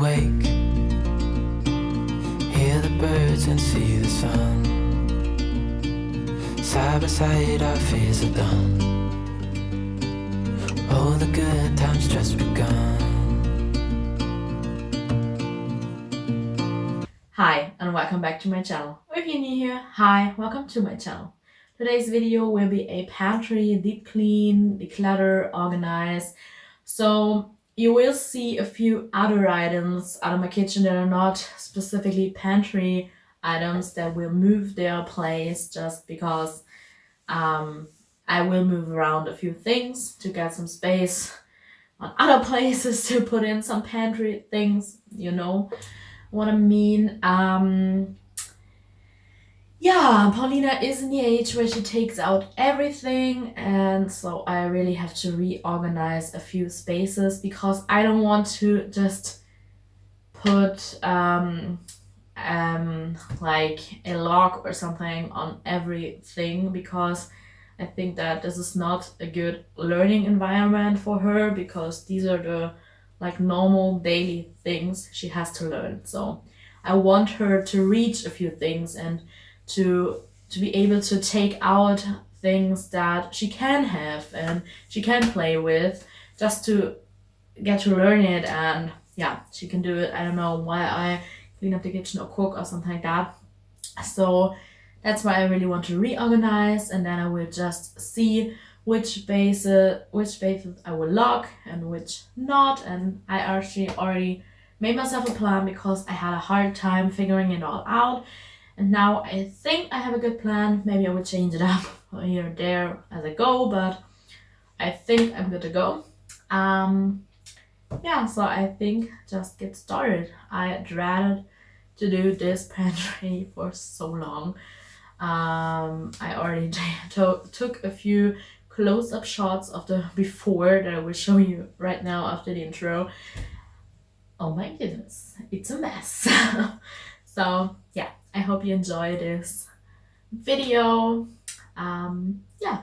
wake, hear the birds and see the sun. Side by side our fears are done. All the good times just begun. Hi and welcome back to my channel. If you're new here, hi, welcome to my channel. Today's video will be a pantry, deep clean, declutter, organize. So you will see a few other items out of my kitchen that are not specifically pantry items that will move their place just because I will move around a few things to get some space on other places to put in some pantry things, you know what I mean. Yeah, Paulina is in the age where she takes out everything, and so I really have to reorganize a few spaces because I don't want to just put like a lock or something on everything, because I think that this is not a good learning environment for her, because these are the like normal daily things she has to learn. So I want her to reach a few things and to be able to take out things that she can have and she can play with, just to get to learn it. And yeah, she can do it, I don't know, while I clean up the kitchen or cook or something like that. So that's why I really want to reorganize, and then I will just see which spaces I will lock and which not. And I actually already made myself a plan because I had a hard time figuring it all out. And now I think I have a good plan. Maybe I will change it up here and there as I go, but I think I'm good to go. Yeah, so I think just get started. I dreaded to do this pantry for so long. I already took a few close-up shots of the before that I will show you right now after the intro. Oh my goodness, it's a mess. So yeah, I hope you enjoy this video. Yeah.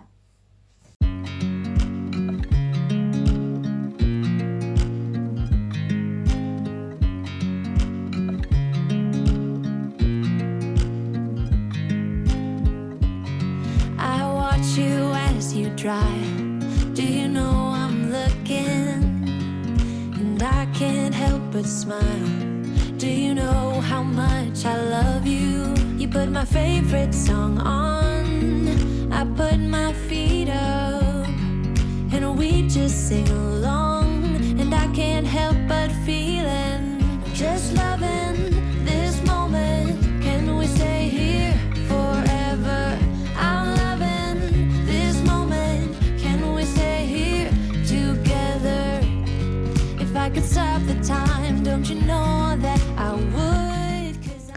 I watch you as you drive. Do you know I'm looking? And I can't help but smile. Do you know how much I love you? You put my favorite song on, I put my feet up, and we just sing along. And I can't help but feeling, just loving this moment. Can we stay here forever? I'm loving this moment. Can we stay here together? If I could stop the time, don't you know that I would? 'Cause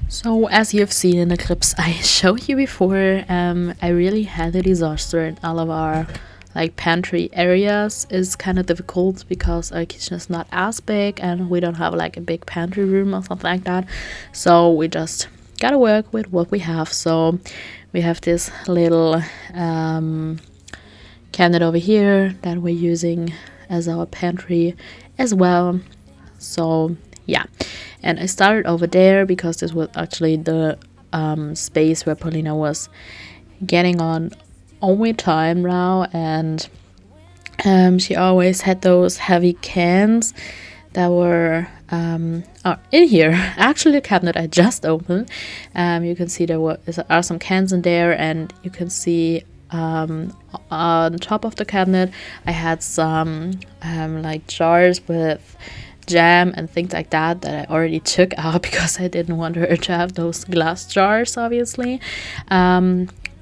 So as you've seen in the clips I showed you before, I really had a disaster in all of our like pantry areas. Is kind of difficult because our kitchen is not as big and we don't have like a big pantry room or something like that. So we just gotta work with what we have. So we have this little cabinet over here that we're using as our pantry as well. So yeah, and I started over there because this was actually the space where Paulina was getting on only time now, and she always had those heavy cans that were in here. Actually, the cabinet I just opened, you can see there are some cans in there, and you can see on top of the cabinet I had some like jars with jam and things like that I already took out because I didn't want her to have those glass jars, obviously.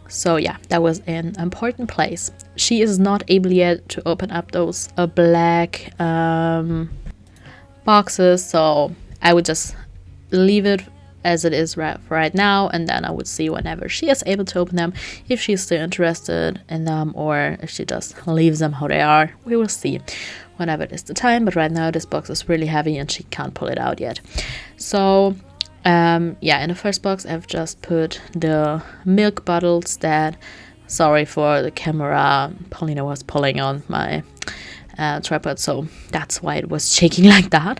So yeah, that was an important place. She is not able yet to open up those black boxes, so I would just leave it as it is right now, and then I would see whenever she is able to open them, if she's still interested in them, or if she just leaves them how they are. We will see whenever it is the time, but right now this box is really heavy and she can't pull it out yet. So yeah, in the first box I've just put the milk bottles that, sorry for the camera, Paulina was pulling on my tripod, so that's why it was shaking like that.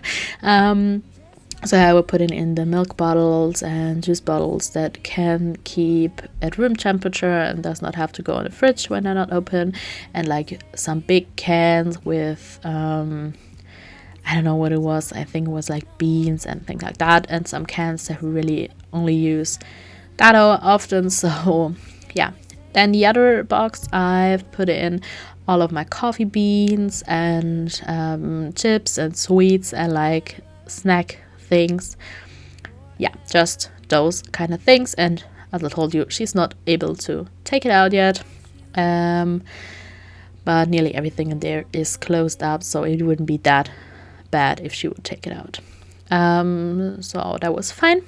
So I will put it in the milk bottles and juice bottles that can keep at room temperature and does not have to go in the fridge when they're not open, and like some big cans with I don't know what it was, I think it was like beans and things like that, and some cans that we really only use that often. So yeah, then the other box I've put in all of my coffee beans and chips and sweets and like snack things. Yeah, just those kind of things. And as I told you, she's not able to take it out yet, but nearly everything in there is closed up, so it wouldn't be that bad if she would take it out. So that was fine.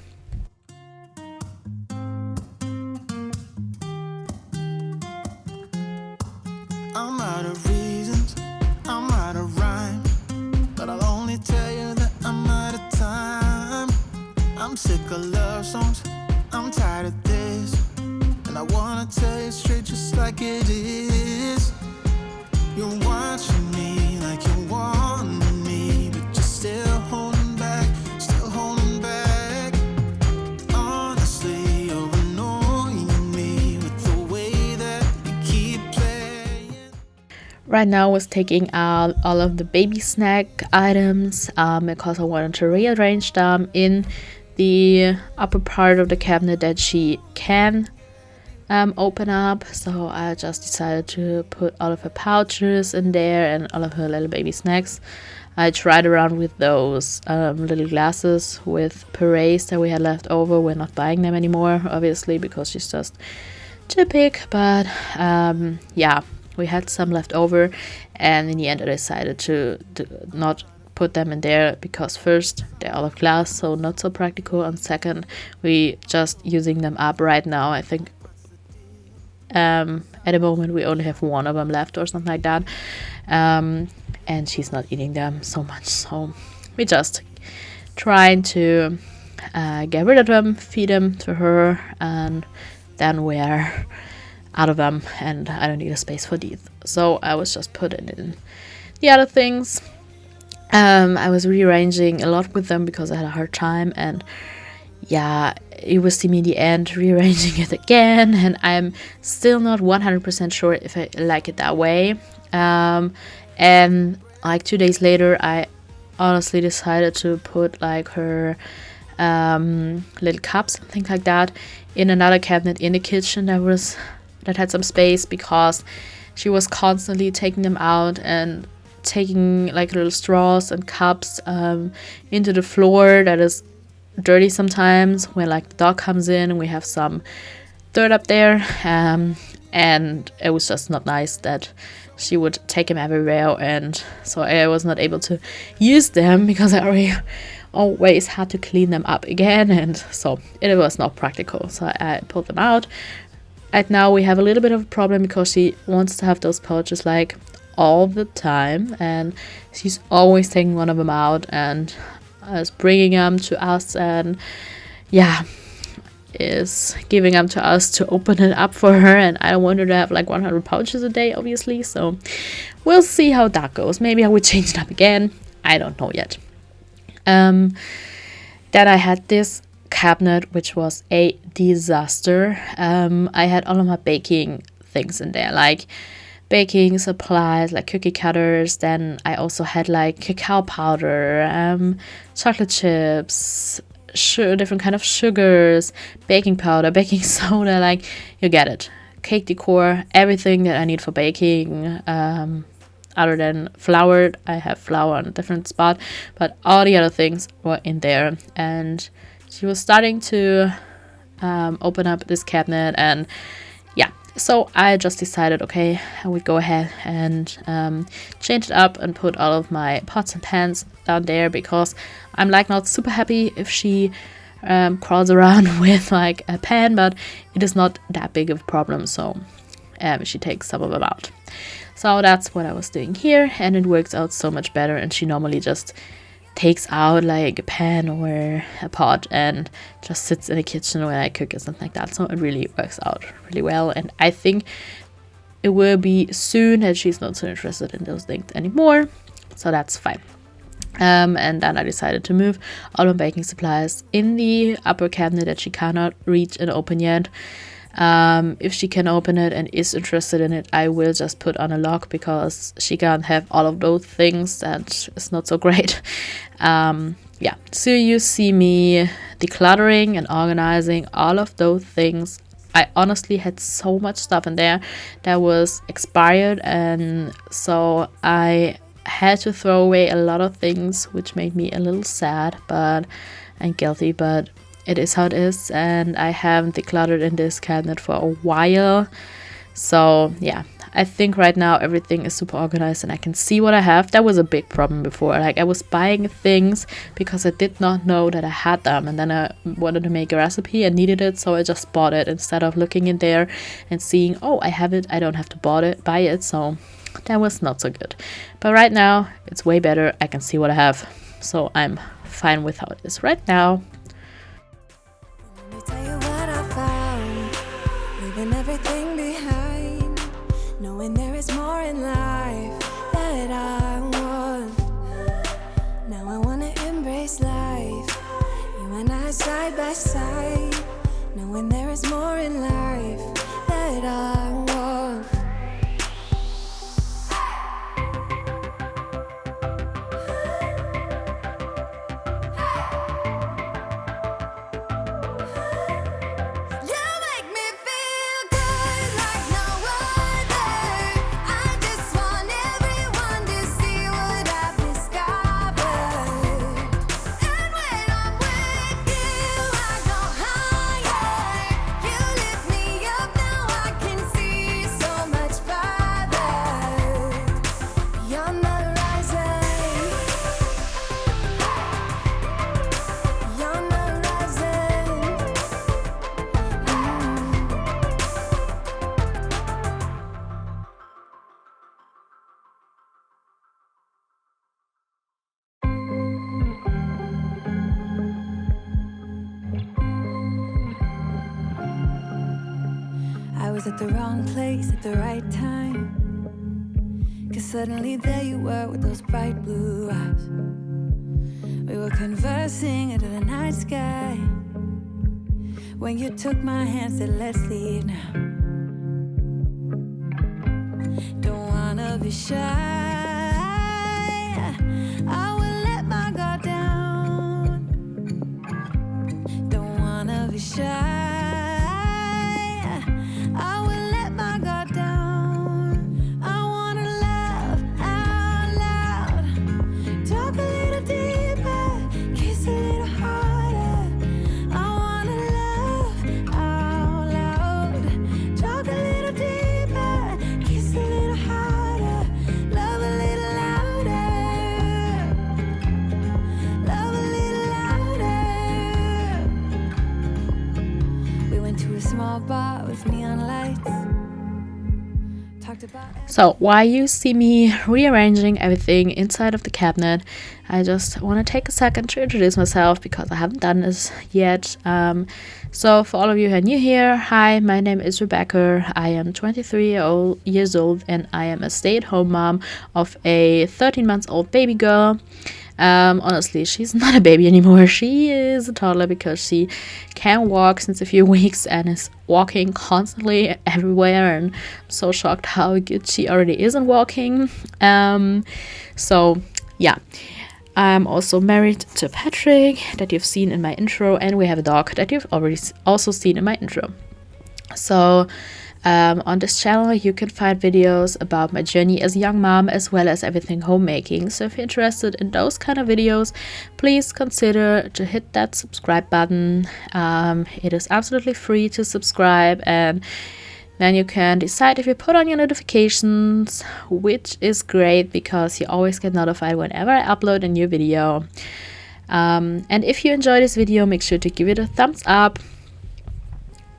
I'm out of reasons, I'm out of rhyme, but I'll only tell you that I'm out of time. I'm sick of love songs, I'm tired of this, and I wanna tell you straight just like it is. You're watching me like you want me, but you're still holding back, still holding back. Honestly, you're annoying me with the way that you keep playing. Right now I was taking out all of the baby snack items because I wanted to rearrange them in the upper part of the cabinet that she can open up. So I just decided to put all of her pouches in there and all of her little baby snacks. I tried around with those little glasses with purees that we had left over. We're not buying them anymore, obviously, because she's just too big, but yeah, we had some left over, and in the end I decided to not put them in there because first, they're all of glass, so not so practical, and second, we just using them up right now. I think at the moment we only have one of them left or something like that, and she's not eating them so much, so we just trying to get rid of them, feed them to her, and then we're out of them, and I don't need a space for these, so I was just putting in the other things. I was rearranging a lot with them because I had a hard time, and yeah, you will see me in the end rearranging it again, and I'm still not 100% sure if I like it that way. And like 2 days later, I honestly decided to put like her little cups and things like that in another cabinet in the kitchen that had some space, because she was constantly taking them out and taking like little straws and cups into the floor that is dirty sometimes when like the dog comes in and we have some dirt up there, and it was just not nice that she would take them everywhere, and so I was not able to use them because I always had to clean them up again, and so it was not practical, so I pulled them out. Right now we have a little bit of a problem because she wants to have those pouches like all the time, and she's always taking one of them out and is bringing them to us, and yeah, is giving them to us to open it up for her, and I don't want her to have like 100 pouches a day, obviously, so we'll see how that goes. Maybe I will change it up again, I don't know yet. Then I had this cabinet which was a disaster. I had all of my baking things in there, like baking supplies, like cookie cutters. Then I also had like cacao powder, chocolate chips, different kind of sugars, baking powder, baking soda, like you get it, cake decor, everything that I need for baking. Other than flour, I have flour on a different spot, but all the other things were in there, and she was starting to open up this cabinet, and yeah, so I just decided, okay, I would go ahead and change it up and put all of my pots and pans down there, because I'm like not super happy if she crawls around with like a pan, but it is not that big of a problem, so she takes some of them out. So that's what I was doing here, and it works out so much better, and she normally just takes out like a pan or a pot and just sits in the kitchen when I cook or something like that, so it really works out really well. And I think it will be soon that she's not so interested in those things anymore, so that's fine. And then I decided to move all my baking supplies in the upper cabinet that she cannot reach and open yet. If she can open it and is interested in it, I will just put on a lock, because she can't have all of those things. That is not so great. Yeah, so you see me decluttering and organizing all of those things. I honestly had so much stuff in there that was expired, and so I had to throw away a lot of things, which made me a little sad and guilty, but it is how it is. And I haven't decluttered in this cabinet for a while, so yeah, I think right now everything is super organized and I can see what I have. That was a big problem before. Like, I was buying things because I did not know that I had them, and then I wanted to make a recipe and needed it, so I just bought it instead of looking in there and seeing, oh, I have it, I don't have to buy it. So that was not so good. But right now it's way better. I can see what I have, so I'm fine with how it is right now. Let me tell you what I found, leaving everything behind, knowing there is more in life that I want. Now I wanna embrace life, you and I side by side, knowing there is more in life that I want. I was at the wrong place at the right time, 'cause suddenly there you were with those bright blue eyes. We were conversing under the night sky, when you took my hand, said let's leave now. Don't wanna be shy, I will let my guard down. Don't wanna be shy, bar with neon lights. So while you see me rearranging everything inside of the cabinet, I just want to take a second to introduce myself, because I haven't done this yet. So for all of you who are new here, hi, my name is Rebecca. I am 23 years old and I am a stay-at-home mom of a 13-month-old baby girl. Honestly, she's not a baby anymore. She is a toddler, because she can walk since a few weeks and is walking constantly everywhere, and I'm so shocked how good she already is in walking. So yeah, I'm also married to Patrick, that you've seen in my intro, and we have a dog that you've already also seen in my intro. So on this channel you can find videos about my journey as a young mom, as well as everything homemaking. So if you're interested in those kind of videos, please consider to hit that subscribe button. It is absolutely free to subscribe, and then you can decide if you put on your notifications, which is great because you always get notified whenever I upload a new video. And if you enjoy this video, make sure to give it a thumbs up.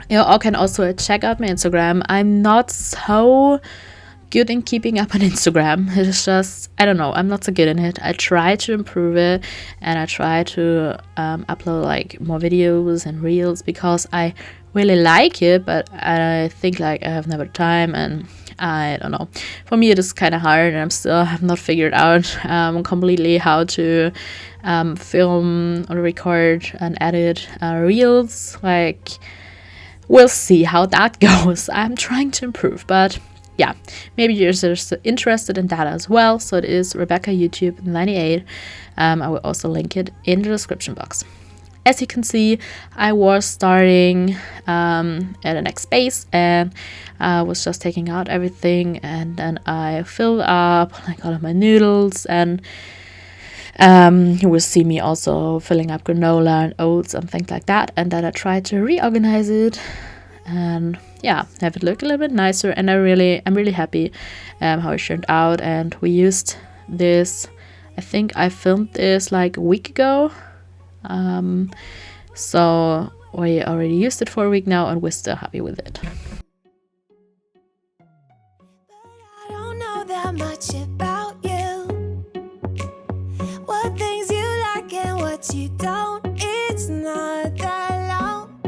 You all can also check out my Instagram. I'm not so good in keeping up on Instagram. It's just, I don't know, I'm not so good in it. I try to improve it, and I try to upload like more videos and reels, because I really like it, but I think like I have never time, and I don't know. For me, it is kind of hard, and I have not figured out completely how to film or record and edit reels. Like, we'll see how that goes. I'm trying to improve, but yeah, maybe you're just interested in that as well. So it is Rebecca YouTube 98. I will also link it in the description box. As you can see, I was starting at the next space, and I was just taking out everything, and then I filled up like all of my noodles, and you will see me also filling up granola and oats and things like that. And then I tried to reorganize it and yeah, have it look a little bit nicer. And I'm really happy how it turned out. And we used this, I think I filmed this like a week ago. So we already used it for a week now, and we're still happy with it. I don't know that much about you. What things you like and what you don't. It's not that long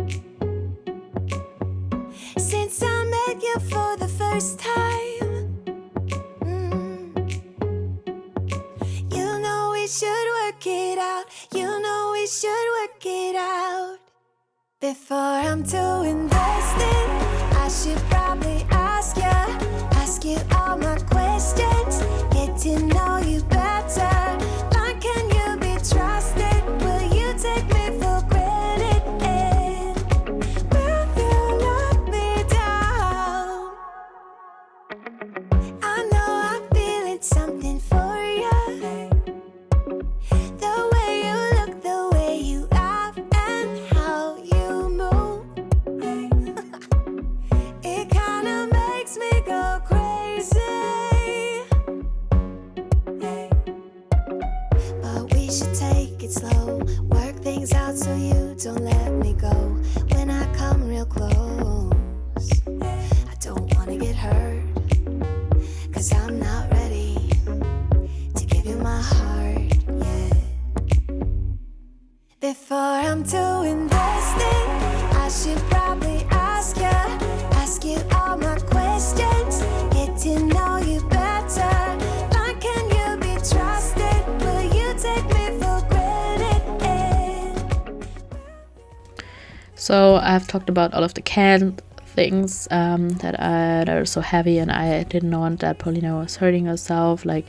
since I met you for the first time. You know we should work it out. You know we should work it out. Before I'm too invested, I should probably ask you all my questions, get to know you better. Like, can you be trusted? Will you take me for granted? And will you let me down? I know I'm feeling something for you. The way you look, the way you laugh, and how you move. It kinda makes me go crazy. But we should take it slow, work things out so you don't let me go. When I come real close, I don't wanna get hurt, 'cause I'm not ready to give you my heart yet. Before I'm too invested, I should probably ask you all my questions, get to know you better. Like, can you be trusted? Will you take me for granted? So I've talked about all of the canned things that are so heavy, and I didn't want that Paulina was hurting herself, like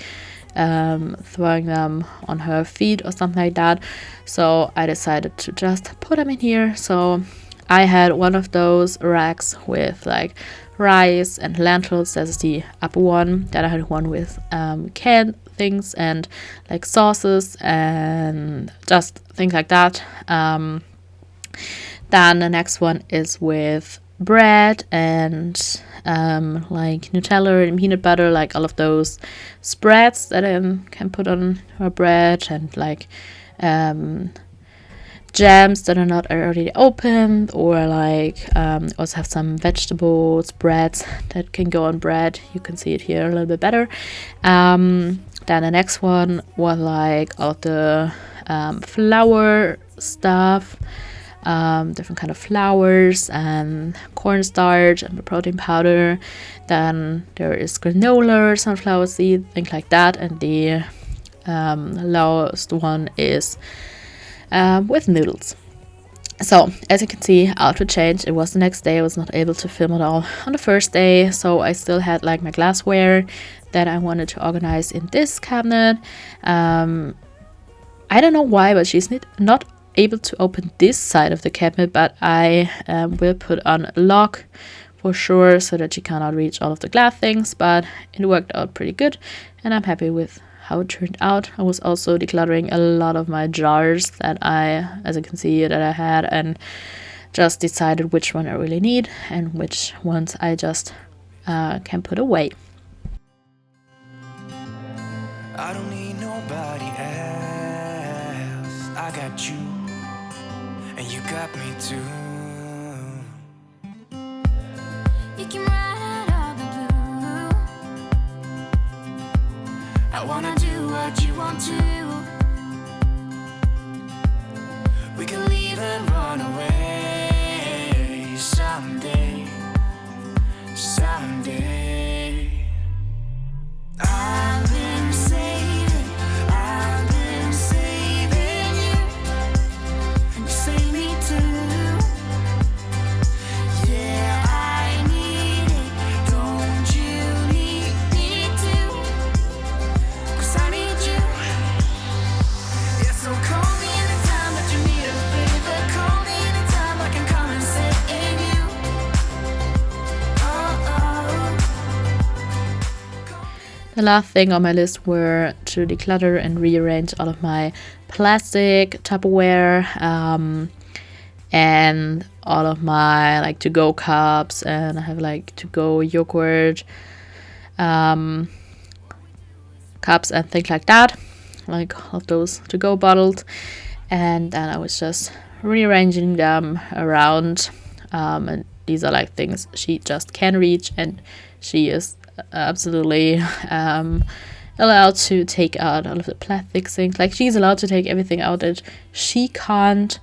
throwing them on her feet or something like that. So I decided to just put them in here. So I had one of those racks with like rice and lentils. That's the upper one. Then I had one with canned things and like sauces and just things like that. Then the next one is with bread and like Nutella and peanut butter, like all of those spreads that I can put on our bread, and like jams that are not already opened, or like also have some vegetable spreads that can go on bread. You can see it here a little bit better. Then the next one was like all of the flour stuff, different kind of flours and cornstarch and the protein powder. Then there is granola, sunflower seed, things like that. And the last one is with noodles. So as you can see, outfit change. It was the next day. I was not able to film it all on the first day, so I still had like my glassware that I wanted to organize in this cabinet. I don't know why, but she's not able to open this side of the cabinet, but I will put on a lock for sure so that she cannot reach all of the glass things. But it worked out pretty good, and I'm happy with how it turned out. I was also decluttering a lot of my jars that as you can see, that I had, and just decided which one I really need and which ones I just can put away. I don't need nobody else. I got you, and you got me too. You can ride out all the blue. I wanna do what you want to. We can leave and run away someday, someday. The last thing on my list were to declutter and rearrange all of my plastic Tupperware and all of my like to-go cups, and I have like to-go yogurt cups and things like that, like all of those to-go bottles. And then I was just rearranging them around, and these are like things she just can reach, and she is absolutely allowed to take out all of the plastic things. Like, she's allowed to take everything out that she can't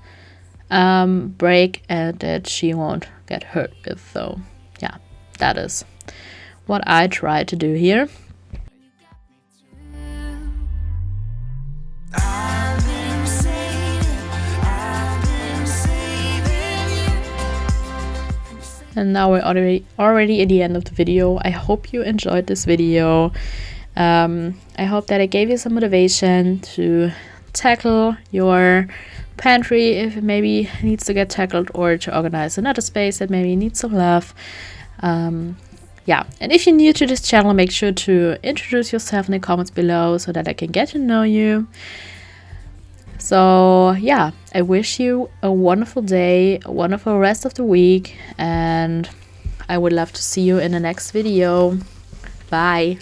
break and that she won't get hurt with. So yeah, that is what I try to do here. And now we're already at the end of the video. I hope you enjoyed this video. I hope that it gave you some motivation to tackle your pantry if it maybe needs to get tackled, or to organize another space that maybe needs some love. Yeah, and if you're new to this channel, make sure to introduce yourself in the comments below so that I can get to know you. So yeah, I wish you a wonderful day, a wonderful rest of the week, and I would love to see you in the next video. Bye.